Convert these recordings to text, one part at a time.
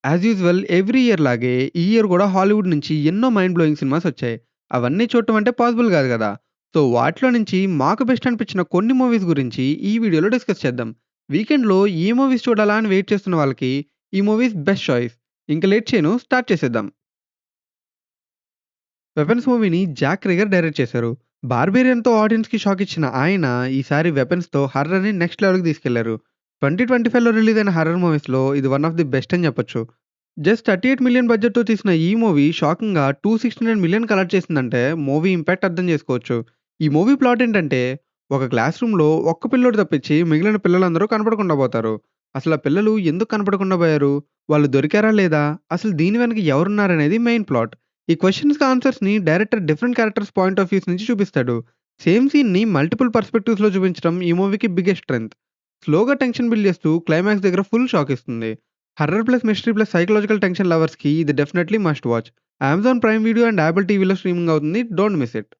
As usual every year లాగే ఈ year గూడా హాలీవుడ్ నుంచి ఎన్నో మైండ్ బ్లోయింగ్ సినిమాస్ వచ్చాయి. అవన్నీ చూడటం అంటే పాసిబుల్ గాదు గదా! సో, వాటిలో నుంచి మాకు బెస్ట్ అనిపించిన కొన్ని మూవీస్ గురించి ఈ వీడియోలో డిస్కస్ చేద్దాం. వీకెండ్‌లో ఏ మూవీస్ చూడాలా అని వెయిట్ చేస్తున్న వాళ్ళకి ఈ మూవీస్ బెస్ట్ చాయిస్. ఇంక లేట్ చేయను స్టార్ట్ చేసేద్దాం. 'వెపన్స్' మూవీని జాక్ రిగర్ డైరెక్ట్ చేశారు. 'బార్బేరియన్'తో ఆడియన్స్‌కి షాక్ ఇచ్చిన ఆయన ఈసారి 'వెపన్స్‌తో' హారర్‌ని నెక్స్ట్ లెవెల్‌కి తీసుకెళ్లారు. 2025లో రిలీజ్ అయిన హారర్ మూవీస్‌లో ఇది వన్ ఆఫ్ ది బెస్ట్ అని చెప్పొచ్చు. జస్ట్ 38 మిలియన్ బడ్జెట్‌తో తీసిన ఈ మూవీ షాకింగ్‌గా 269 మిలియన్ కలెక్ట్ చేసిందంటే మూవీ ఇంపాక్ట్ అర్థం చేసుకోవచ్చు. ఈ మూవీ ప్లాట్ ఏంటంటే ఒక క్లాస్ రూమ్‌లో ఒక్క పిల్లోడు తప్పించి మిగిలిన పిల్లలందరూ కనపడకుండా పోతారు. అసలు ఆ పిల్లలు ఎందుకు కనపడకుండా పోయారు? వాళ్ళు దొరికారా లేదా? అసలు దీని వెనక ఎవరున్నారనేది మెయిన్ ప్లాట్. ఈ క్వెషన్స్‌కి ఆన్సర్స్‌ని director different characters point of views నుంచి చూపిస్తాడు. సేమ్ సీన్‌ని మల్టిపుల్ పర్స్పెక్టివ్స్‌లో చూపించడం ఈ మూవీకి బిగ్గెస్ట్ స్ట్రెంగ్త్. స్లోగా టెన్షన్ బిల్డ్ చేస్తూ క్లైమాక్స్ దగ్గర ఫుల్ షాక్ ఇస్తుంది. Horror plus mystery plus psychological tension లవర్స్‌కి ఇది definitely must watch. Amazon Prime Video and Apple టీవీలో స్ట్రీమింగ్ అవుతుంది. Don't miss it.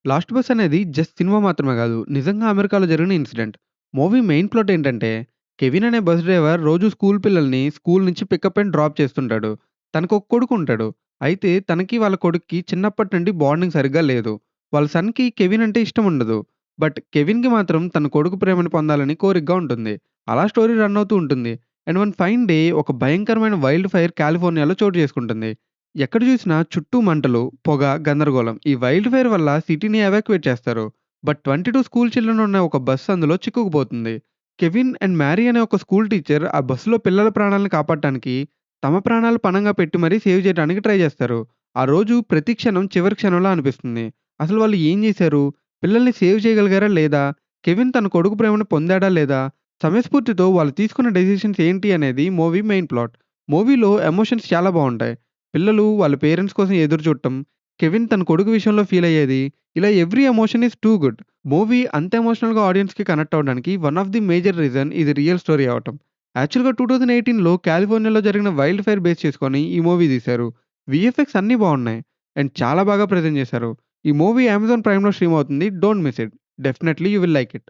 'Last bus' అనేది జస్ట్ సినిమా మాత్రమే కాదు. నిజంగా అమెరికాలో జరిగిన ఇన్సిడెంట్. మూవీ మెయిన్ ప్లాట్ ఏంటంటే, కెవిన్ అనే బస్ డ్రైవర్ రోజు స్కూల్ పిల్లల్ని స్కూల్ నుంచి పికప్ అండ్ డ్రాప్ చేస్తుంటాడు. తనకొక కొడుకు ఉంటాడు. అయితే తనకి వాళ్ళ కొడుక్కి చిన్నప్పటి నుండి బాండింగ్ సరిగ్గా లేదు. వాళ్ళ సన్‌కి కెవిన్ అంటే ఇష్టం ఉండదు. బట్ కెవిన్‌కి మాత్రం తన కొడుకు ప్రేమను పొందాలని కోరికగా ఉంటుంది. అలా స్టోరీ రన్ అవుతూ ఉంటుంది. అండ్ వన్ ఫైన్ డే ఒక భయంకరమైన వైల్డ్ ఫైర్ కాలిఫోర్నియాలో చోటు చేసుకుంటుంది. ఎక్కడ చూసినా చుట్టూ మంటలు, పొగ, గందరగోళం. ఈ వైల్డ్ ఫైర్ వల్ల సిటీని ఎవాక్యుయేట్ చేస్తారు. బట్ 22 స్కూల్ చిల్డ్రన్ ఉన్న ఒక బస్ అందులో చిక్కుకుపోతుంది. కెవిన్ అండ్ మ్యారీ అనే ఒక స్కూల్ టీచర్ ఆ బస్సులో పిల్లల ప్రాణాలను కాపాడటానికి తమ ప్రాణాలు పణంగా పెట్టి మరీ సేవ్ చేయడానికి ట్రై చేస్తారు. ఆ రోజు ప్రతి క్షణం చివరి క్షణంలా అనిపిస్తుంది. అసలు వాళ్ళు ఏం చేశారు? పిల్లల్ని సేవ్ చేయగలిగారా లేదా? కెవిన్ తన కొడుకు ప్రేమను పొందాడా లేదా? సమయస్ఫూర్తితో వాళ్ళు తీసుకున్న డెసిషన్స్ ఏంటి అనేది మూవీ మెయిన్ ప్లాట్. మూవీలో ఎమోషన్స్ చాలా బావుంటాయి. పిల్లలు వాళ్ళ పేరెంట్స్ కోసం ఎదురు చూడటం, కెవిన్ తన కొడుకు విషయంలో ఫీల్ అయ్యేది, ఇలా every emotion is too good. Movie అంత ఎమోషనల్‌గా ఆడియన్స్‌కి కనెక్ట్ అవ్వడానికి one of the major reason ఇది రియల్ స్టోరీ అవ్వటం. యాక్చువల్‌గా 2018లో కాలిఫోర్నియాలో జరిగిన వైల్డ్ ఫైర్ బేస్ చేసుకొని ఈ మూవీ తీశారు. వీఎఫ్ఎక్స్ అన్నీ బావున్నాయి. అండ్ చాలా బాగా ప్రెజెంట్ చేశారు. ఈ మూవీ అమెజాన్ ప్రైమ్‌లో స్ట్రీమ్ అవుతుంది. Don't miss it. Definitely you will like it.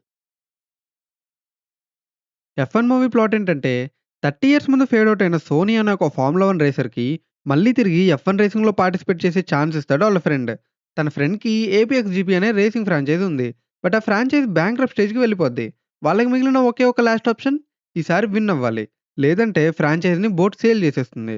'F1' movie plot ఏంటంటే 30 ఇయర్స్ ముందు ఫేడ్ ఔట్ అయిన సోనీ అనే ఒక ఫార్ములా 1 రేసర్‌కి మళ్ళీ తిరిగి ఎఫ్1 రేసింగ్‌లో పార్టిసిపేట్ చేసే ఛాన్స్ ఇస్తాడు ఆళ్ళ ఫ్రెండ్. తన ఫ్రెండ్‌కి ఏపీఎక్స్‌జీపీ అనే రేసింగ్ ఫ్రాంచైజ్ ఉంది. బట్ ఆ ఫ్రాంచైజ్ బ్యాంక్రప్ట్ స్టేజ్‌కి వెళ్ళిపోద్ది. వాళ్ళకి మిగిలిన ఒకే ఒక లాస్ట్ ఆప్షన్ ఈసారి విన్ అవ్వాలి. లేదంటే ఫ్రాంచైజ్‌ని బోట్ సేల్ చేసేస్తుంది.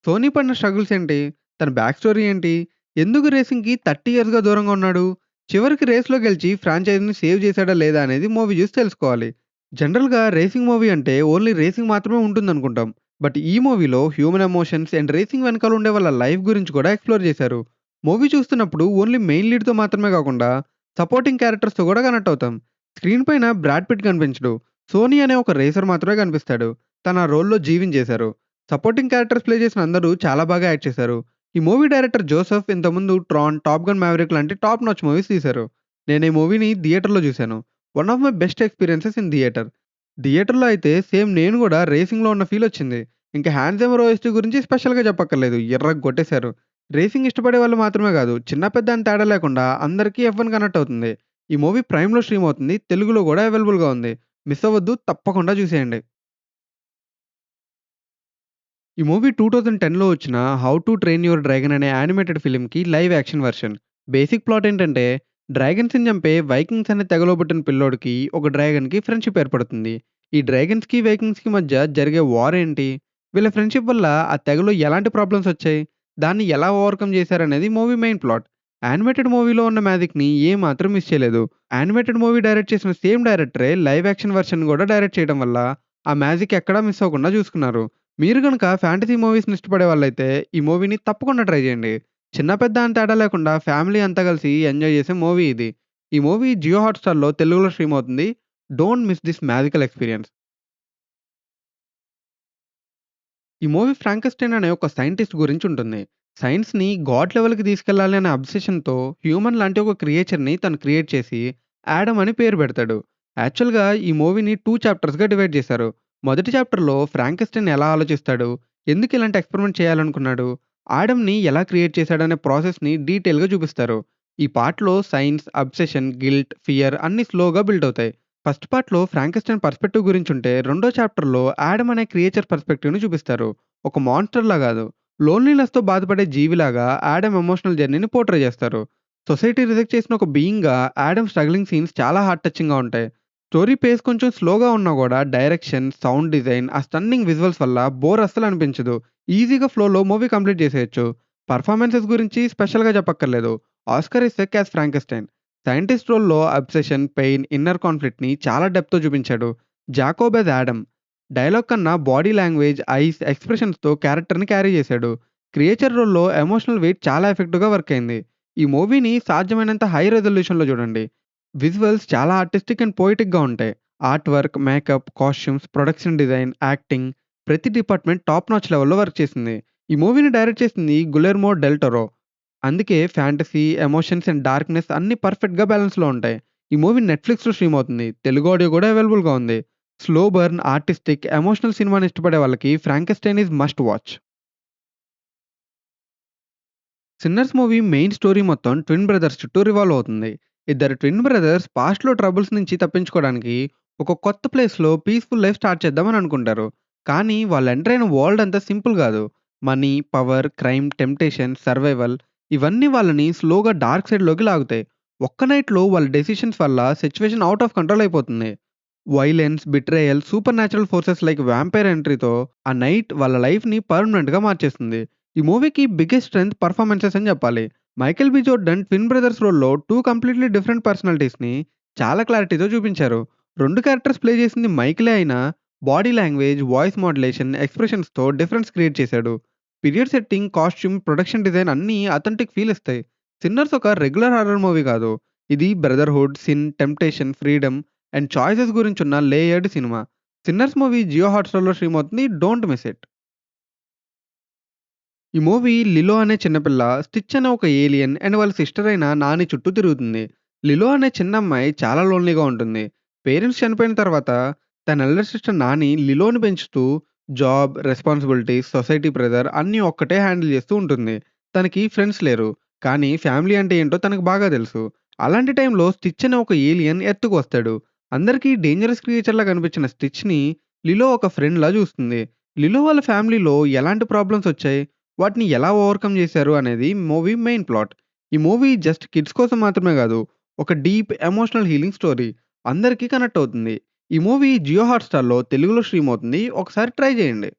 సోనీ పడిన స్ట్రగుల్స్ ఏంటి? తన బ్యాక్ స్టోరీ ఏంటి? ఎందుకు రేసింగ్‌కి 30 ఇయర్స్‌గా దూరంగా ఉన్నాడు? చివరికి రేస్‌లో గెలిచి ఫ్రాంచైజ్‌ని సేవ్ చేసాడా లేదా అనేది మూవీ చూసి తెలుసుకోవాలి. జనరల్‌గా రేసింగ్ మూవీ అంటే ఓన్లీ రేసింగ్ మాత్రమే ఉంటుందనుకుంటాం. బట్ ఈ మూవీలో హ్యూమన్ ఎమోషన్స్ అండ్ రేసింగ్ వెనకాల ఉండే వాళ్ళ లైఫ్ గురించి కూడా ఎక్స్‌ప్లోర్ చేశారు. మూవీ చూస్తున్నప్పుడు ఓన్లీ మెయిన్ లీడ్‌తో మాత్రమే కాకుండా సపోర్టింగ్ క్యారెక్టర్స్‌తో కూడా కనెక్ట్ అవుతాం. స్క్రీన్ పైన బ్రాడ్ పిట్ కనిపించడు. సోనీ అనే ఒక రేసర్ మాత్రమే కనిపిస్తాడు. తను ఆ రోల్‌లో జీవించేశారు. సపోర్టింగ్ క్యారెక్టర్స్ ప్లే చేసిన అందరూ చాలా బాగా యాక్ట్ చేశారు. ఈ మూవీ డైరెక్టర్ జోసెఫ్ ఇంతకుముందు 'ట్రాన్', 'టాప్ గన్ మావెరిక్' లాంటి టాప్ నాచ్ మూవీస్ తీశారు. నేను ఈ మూవీని థియేటర్‌లో చూశాను. One of my best experiences in theatre. థియేటర్‌లో అయితే సేమ్ నేను గూడా రేసింగ్‌లో ఉన్న ఫీలొచ్చింది. ఇంక 'హ్యాన్స్ జైమర్ ఓఎస్టీ' గురించి స్పెషల్‌గా చెప్పక్కర్లేదు. ఎర్రగా కొట్టేశారు. రేసింగ్ ఇష్టపడే వాళ్ళు మాత్రమే గాదు, చిన్న పెద్ద అని తేడా లేకుండా అందరికీ ఎఫ్1 కనెక్ట్ అవుతుంది. ఈ మూవీ ప్రైమ్‌లో స్ట్రీమ్ అవుతుంది. తెలుగులో గూడా అవైలబుల్‌గా ఉంది. మిస్ అవ్వద్దు. తప్పకుండా చూసేయండి. ఈ మూవీ 2010లో వచ్చిన 'how to train your dragon' అనే యానిమేటెడ్ ఫిల్మ్‌కి live action version. Basic plot ఏంటంటే డ్రాగన్స్‌ని చంపే వైకింగ్స్ అనే తెగలో పుట్టిన పిల్లోడికి ఒక డ్రాగన్‌కి ఫ్రెండ్‌షిప్ ఏర్పడుతుంది. ఈ డ్రాగన్స్‌కి, వైకింగ్స్‌కి మధ్య జరిగే వార్ ఏంటి? వీళ్ళ ఫ్రెండ్‌షిప్ వల్ల ఆ తెగలో ఎలాంటి ప్రాబ్లమ్స్ వచ్చాయి? దాన్ని ఎలా ఓవర్‌కమ్ చేశారనేది మూవీ మెయిన్ ప్లాట్. యానిమేటెడ్ మూవీలో ఉన్న మ్యాజిక్‌ని ఏ మాత్రం మిస్ చేయలేదు. యానిమేటెడ్ మూవీ డైరెక్ట్ చేసిన సేమ్ డైరెక్టరే లైవ్ యాక్షన్ వెర్షన్ గూడా డైరెక్ట్ చేయడం వల్ల ఆ మ్యాజిక్ ఎక్కడా మిస్ అవ్వకుండా చూసుకున్నారు. మీరు గనుక ఫ్యాంటసీ మూవీస్‌ని ఇష్టపడే వాళ్ళైతే ఈ మూవీని తప్పకుండా ట్రై చేయండి. చిన్న పెద్ద అని తేడా లేకుండా ఫ్యామిలీ అంతా కలిసి ఎంజాయ్ చేసే మూవీ ఇది. ఈ మూవీ జియో హాట్‌స్టార్‌లో తెలుగులో స్ట్రీమ్ అవుతుంది. Don't miss this magical experience. ఈ మూవీ ఫ్రాంకెన్‌స్టైన్ అనే ఒక సైంటిస్ట్ గురించి ఉంటుంది. సైన్స్‌ని గాడ్ లెవెల్‌కి తీసుకెళ్లాలి అనే అబ్సెషన్‌తో హ్యూమన్ లాంటి ఒక క్రియేచర్‌ని తను క్రియేట్ చేసి యాడమ్ అని పేరు పెడతాడు. యాక్చువల్‌గా ఈ మూవీని 2 చాప్టర్స్‌గా డివైడ్ చేశారు. మొదటి చాప్టర్‌లో ఫ్రాంకెన్‌స్టైన్ ఎలా ఆలోచిస్తాడు? ఎందుకు ఇలాంటి ఎక్స్‌పెరిమెంట్ చేయాలనుకున్నాడు? ఆడమ్‌ని ఎలా క్రియేట్ చేశాడనే ప్రాసెస్‌ని డీటెయిల్‌గా చూపిస్తారు. ఈ పార్ట్‌లో సైన్స్, అబ్సెషన్, గిల్ట్, ఫియర్ అన్నీ స్లోగా బిల్డ్ అవుతాయి. ఫస్ట్ పార్ట్‌లో ఫ్రాంకెన్‌స్టైన్ పర్స్పెక్టివ్ గురించుంటే, రెండో చాప్టర్‌లో యాడమ్ అనే క్రియేచర్ పర్స్పెక్టివ్‌ని చూపిస్తారు. ఒక మాన్‌స్టర్‌లా గాదు. లోన్‌లీనెస్‌తో బాధపడే జీవిలాగా యాడమ్ ఎమోషనల్ జర్నీని పోర్ట్రే చేస్తారు. సొసైటీ రిజెక్ట్ చేసిన ఒక బీయింగ్‌గా యాడమ్ స్ట్రగ్లింగ్ సీన్స్ చాలా హార్ట్ టచింగ్‌గా ఉంటాయి. స్టోరీ పేస్ కొంచెం స్లోగా ఉన్నా గూడా డైరెక్షన్, సౌండ్ డిజైన్, ఆ స్టన్నింగ్ విజువల్స్ వల్ల బోర్ అస్సలు అనిపించదు. ఈజీగా ఫ్లోలో మూవీ కంప్లీట్ చేసేయొచ్చు. పెర్ఫార్మన్సెస్ గురించి స్పెషల్‌గా చెప్పక్కర్లేదు. Oscar Isaac as Frankenstein. Scientist రోల్‌లో అబ్సెషన్, పెయిన్, ఇన్నర్ కాన్‌ఫ్లిక్ట్‌ని చాలా డెప్త్‌తో చూపించాడు. జాకోబ్ యాస్ యాడమ్ డైలాగ్ కన్నా బాడీ లాంగ్వేజ్, ఐస్, ఎక్స్‌ప్రెషన్స్‌తో క్యారెక్టర్‌ని క్యారీ చేశాడు. క్రియేచర్ రోల్‌లో ఎమోషనల్ వెయిట్ చాలా ఎఫెక్టివ్‌గా వర్క్ అయింది. ఈ మూవీని సాధ్యమైనంత హై రిజల్యూషన్‌లో చూడండి. విజువల్స్ చాలా ఆర్టిస్టిక్ అండ్ పోయెటిక్‌గా ఉంటాయి. Art work, makeup, costumes, production design, acting ప్రతి డిపార్ట్‌మెంట్ టాప్ నాచ్ లెవెల్‌లో వర్క్ చేసింది. ఈ మూవీని డైరెక్ట్ చేసింది గులెర్మో డెల్ టొరో. అందుకే ఫ్యాంటసీ, ఎమోషన్స్ అండ్ డార్క్‌నెస్ అన్నీ పర్ఫెక్ట్‌గా బ్యాలెన్స్‌లో ఉంటాయి. ఈ మూవీ నెట్‌ఫ్లిక్స్‌లో స్ట్రీమ్ అవుతుంది. తెలుగు ఆడియో కూడా అవైలబుల్‌గా ఉంది. స్లో బర్న్, ఆర్టిస్టిక్, ఎమోషనల్ సినిమాని ఇష్టపడే వాళ్ళకి 'Frankenstein' is must watch. 'Sinners' movie main story మొత్తం ట్విన్ బ్రదర్స్ చుట్టూ రివాల్వ్ అవుతుంది. ఇద్దరు ట్విన్ బ్రదర్స్ పాస్ట్‌లో ట్రబుల్స్ నుంచి తప్పించుకోవడానికి ఒక కొత్త ప్లేస్‌లో పీస్‌ఫుల్ లైఫ్ స్టార్ట్ చేద్దామని అనుకుంటారు. కానీ వాళ్ళు ఎంటర్ అయిన వరల్డ్ అంతా సింపుల్ కాదు. Money, power, crime, temptation, survival ఇవన్నీ వాళ్ళని స్లోగా డార్క్ సైడ్‌లోకి లాగుతాయి. ఒక్క నైట్‌లో వాళ్ళ డెసిషన్స్ వల్ల సిట్యుయేషన్ ఔట్ ఆఫ్ కంట్రోల్ అయిపోతుంది. Violence, betrayal, super natural forces like vampire ఎంట్రీతో ఆ నైట్ వాళ్ళ లైఫ్‌ని పర్మనెంట్‌గా మార్చేస్తుంది. ఈ మూవీకి బిగ్గెస్ట్ స్ట్రెంగ్త్ పెర్ఫార్మన్సెస్ అని చెప్పాలి. Michael B Jordan twin brothers రోల్‌లో 2 కంప్లీట్‌లీ డిఫరెంట్ పర్సనాలిటీస్‌ని చాలా క్లారిటీతో చూపించారు. 2 క్యారెక్టర్స్ ప్లే చేసింది మైకేలే అయినా బాడీ లాంగ్వేజ్, వాయిస్ మోడ్యులేషన్, ఎక్స్‌ప్రెషన్స్‌తో డిఫరెన్స్ క్రియేట్ చేశాడు. Period setting, costume, production design అన్నీ అథెంటిక్ ఫీల్ ఇస్తాయి. 'సిన్నర్స్' ఒక రెగ్యులర్ హారర్ మూవీ కాదు. ఇది brotherhood, sin, temptation, freedom and choices గురించున్న లేయర్డ్ సినిమా. 'సిన్నర్స్' మూవీ జియో హాట్‌స్టార్‌లో స్ట్రీమ్ అవుతుంది. Don't miss it. ఈ మూవీ లిలో అనే చిన్నపిల్ల, స్టిచ్ అనే ఒక ఏలియన్ అండ్ వాళ్ళ సిస్టర్ అయిన నాని చుట్టూ తిరుగుతుంది. లిలో అనే చిన్న అమ్మాయి చాలా లోన్లీగా ఉంటుంది. పేరెంట్స్ చనిపోయిన తర్వాత తన ఎల్డర్ సిస్టర్ నాని లిలోని పెంచుతూ జాబ్, రెస్పాన్సిబిలిటీస్, సొసైటీ ప్రెజర్ అన్నీ ఒక్కటే హ్యాండిల్ చేస్తూ ఉంటుంది. తనకి ఫ్రెండ్స్ లేరు. కానీ ఫ్యామిలీ అంటే ఏంటో తనకు బాగా తెలుసు. అలాంటి టైంలో స్టిచ్ అనే ఒక ఏలియన్ ఎత్తుకు వస్తాడు. అందరికీ డేంజరస్ క్రియేచర్‌లా కనిపించిన స్టిచ్‌ని లిలో ఒక ఫ్రెండ్‌లా చూస్తుంది. లిలో వాళ్ళ ఫ్యామిలీలో ఎలాంటి ప్రాబ్లమ్స్ వచ్చాయి? వాటిని ఎలా ఓవర్‌కమ్ చేశారు అనేది మూవీ మెయిన్ ప్లాట్. ఈ మూవీ జస్ట్ కిడ్స్ కోసం మాత్రమే గాదు. ఒక డీప్ ఎమోషనల్ హీలింగ్ స్టోరీ. అందరికీ కనెక్ట్ అవుతుంది. ఈ మూవీ జియో హాట్‌స్టార్‌లో తెలుగులో స్ట్రీమ్ అవుతుంది. ఒకసారి ట్రై చేయండి.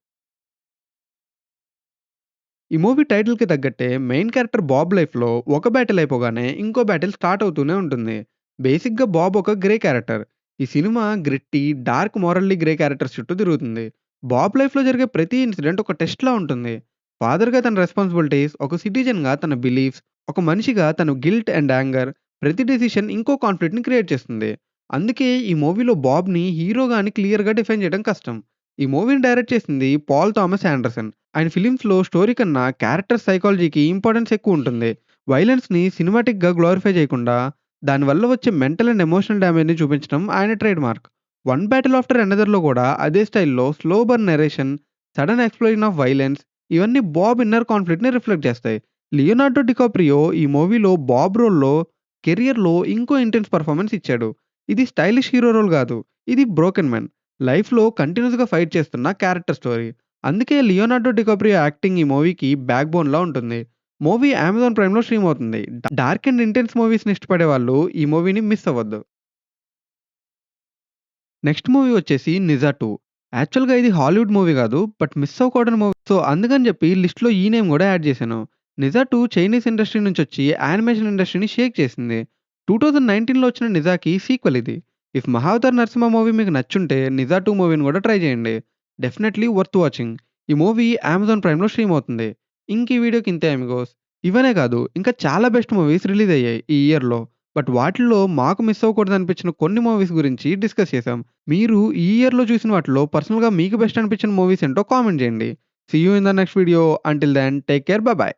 ఈ మూవీ టైటిల్‌కి తగ్గట్టే మెయిన్ క్యారెక్టర్ బాబ్ లైఫ్‌లో ఒక బ్యాటిల్ అయిపోగానే ఇంకో బ్యాటిల్ స్టార్ట్ అవుతూనే ఉంటుంది. బేసిక్‌గా బాబ్ ఒక గ్రే క్యారెక్టర్. ఈ సినిమా gritty, dark morally grey characters చుట్టూ తిరుగుతుంది. బాబ్ లైఫ్‌లో జరిగే ప్రతి ఇన్సిడెంట్ ఒక టెస్ట్‌లా ఉంటుంది. ఫాదర్‌గా తన రెస్పాన్సిబిలిటీస్, ఒక సిటిజన్‌గా తన బిలీఫ్స్, ఒక మనిషిగా తన గిల్ట్ అండ్ యాంగర్ ప్రతి డెసిషన్ ఇంకో కాన్‌ఫ్లిక్ట్‌ని క్రియేట్ చేస్తుంది. అందుకే ఈ మూవీలో బాబ్‌ని హీరోగా అని క్లియర్‌గా డిఫైన్ చేయడం కష్టం. ఈ మూవీని డైరెక్ట్ చేసింది పాల్ థామస్ ఆండర్సన్. ఆయన ఫిలిమ్స్‌లో స్టోరీ కన్నా క్యారెక్టర్ సైకాలజీకి ఇంపార్టెన్స్ ఎక్కువుంటుంది. వైలెన్స్‌ని సినిమాటిక్‌గా గ్లోరిఫై చేయకుండా, దానివల్ల వచ్చే మెంటల్ అండ్ ఎమోషనల్ డ్యామేజ్‌ని చూపించడం ఆయన trade mark. 'One battle after అనదర్‌లో' కూడా అదే స్టైల్‌లో slow burn narration, sudden explosion of violence ఇవన్నీ బాబ్ ఇన్నర్ కాన్‌ఫ్లిక్ట్‌ని రిఫ్లెక్ట్ చేస్తాయి. లియోనార్డో డికాప్రియో ఈ మూవీలో బాబ్ రోల్‌లో కెరియర్‌లో ఇంకో ఇంటెన్స్ పెర్ఫార్మన్స్ ఇచ్చాడు. ఇది స్టైలిష్ హీరో రోల్ కాదు. ఇది బ్రోకెన్ మ్యాన్. లైఫ్‌లో కంటిన్యూయస్‌గా ఫైట్ చేస్తున్న క్యారెక్టర్ స్టోరీ. అందుకే 'లియోనార్డో డికాప్రియో' యాక్టింగ్ ఈ మూవీకి బ్యాక్ బోన్‌లా ఉంటుంది. మూవీ అమెజాన్ ప్రైమ్‌లో స్ట్రీమ్ అవుతుంది. డార్క్ అండ్ ఇంటెన్స్ మూవీస్‌ని ఇష్టపడే వాళ్ళు ఈ మూవీని మిస్ అవ్వద్దు. నెక్స్ట్ మూవీ వచ్చేసి 'నిజా 2'. యాక్చువల్‌గా ఇది హాలీవుడ్ మూవీ గాదు. బట్ మిస్ అవ్వకూడని మూవీ. సో, అందుకని జెప్పి లిస్ట్‌లో ఈ నేమ్ గూడా యాడ్ జేశాను. 'నిజా 2' చైనీస్ ఇండస్ట్రీ నుంచొచ్చి యానిమేషన్ ఇండస్ట్రీని షేక్ చేసింది. 2019లో వచ్చిన 'నిజా'కి సీక్వెల్ ఇది. ఇఫ్ 'మహావతార్ నరసింహ' మూవీ మీకు నచ్చుంటే 'నిజా 2' మూవీని గూడా ట్రై జేయండి. Definitely worth watching. ఈ మూవీ అమెజాన్ ప్రైమ్‌లో స్ట్రీమ్ అవుతుంది. ఇంక ఈ వీడియోకి ఇంతే అమిగోస్. ఇవనే కాదు ఇంకా చాలా బెస్ట్ మూవీస్ రిలీజ్ అయ్యాయి ఈ ఇయర్‌లో. బట్ వాటిల్లో మాకు మిస్ అవ్వకూడదనిపించిన కొన్ని మూవీస్ గురించి డిస్కస్ చేసాం. మీరు ఈ ఇయర్‌లో చూసిన వాటిలో పర్సనల్‌గా మీకు బెస్ట్ అనిపించిన మూవీస్ ఏంటో కామెంట్ చేయండి. See you in the next video. Until then take care. Bye by.